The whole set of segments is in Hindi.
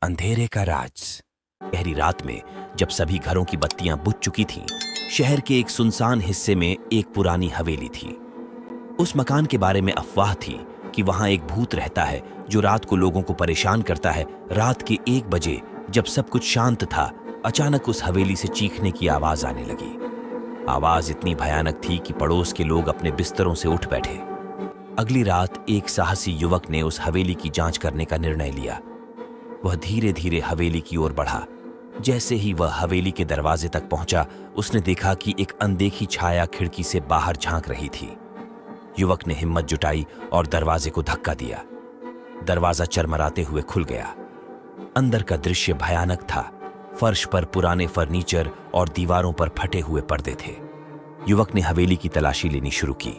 अंधेरे का राज। गहरी रात में जब सभी घरों की बत्तियां बुझ चुकी थीं, शहर के एक सुनसान हिस्से में एक पुरानी हवेली थी। उस मकान के बारे में अफवाह थी कि वहां एक भूत रहता है जो रात को लोगों को परेशान करता है। रात के 1 बजे जब सब कुछ शांत था, अचानक उस हवेली से चीखने की आवाज आने लगी। आवाज इतनी भयानक थी कि पड़ोस के लोग अपने बिस्तरों से उठ बैठे। अगली रात एक साहसी युवक ने उस हवेली की जांच करने का निर्णय लिया। वह धीरे धीरे हवेली की ओर बढ़ा। जैसे ही वह हवेली के दरवाजे तक पहुंचा, उसने देखा कि एक अनदेखी छाया खिड़की से बाहर झांक रही थी। युवक ने हिम्मत जुटाई और दरवाजे को धक्का दिया। दरवाजा चरमराते हुए खुल गया। अंदर का दृश्य भयानक था। फर्श पर पुराने फर्नीचर और दीवारों पर फटे हुए पर्दे थे। युवक ने हवेली की तलाशी लेनी शुरू की।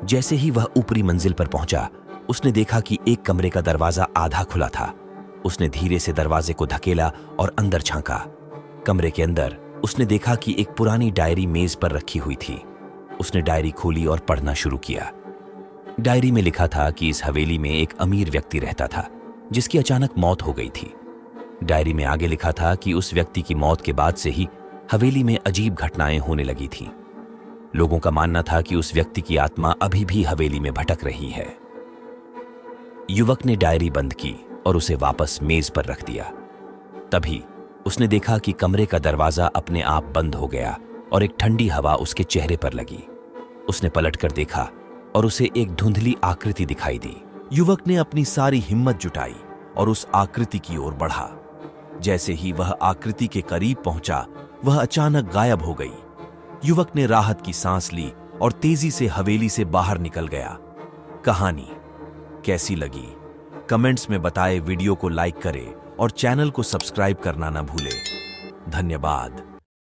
जैसे ही वह ऊपरी मंजिल पर पहुंचा, उसने देखा कि एक कमरे का दरवाजा आधा खुला था। उसने धीरे से दरवाजे को धकेला और अंदर झांका। कमरे के अंदर उसने देखा कि एक पुरानी डायरी मेज पर रखी हुई थी। उसने डायरी खोली और पढ़ना शुरू किया। डायरी में लिखा था कि इस हवेली में एक अमीर व्यक्ति रहता था जिसकी अचानक मौत हो गई थी। डायरी में आगे लिखा था कि उस व्यक्ति की मौत के बाद से ही हवेली में अजीब घटनाएं होने लगी थीं। लोगों का मानना था कि उस व्यक्ति की आत्मा अभी भी हवेली में भटक रही है। युवक ने डायरी बंद की और उसे वापस मेज पर रख दिया। तभी उसने देखा कि कमरे का दरवाजा अपने आप बंद हो गया और एक ठंडी हवा उसके चेहरे पर लगी। उसने पलटकर देखा और उसे एक धुंधली आकृति दिखाई दी। युवक ने अपनी सारी हिम्मत जुटाई और उस आकृति की ओर बढ़ा। जैसे ही वह आकृति के करीब पहुंचा, वह अचानक गायब हो गई। युवक ने राहत की सांस ली और तेजी से हवेली से बाहर निकल गया। कहानी कैसी लगी कमेंट्स में बताएं। वीडियो को लाइक करें और चैनल को सब्सक्राइब करना ना भूलें। धन्यवाद।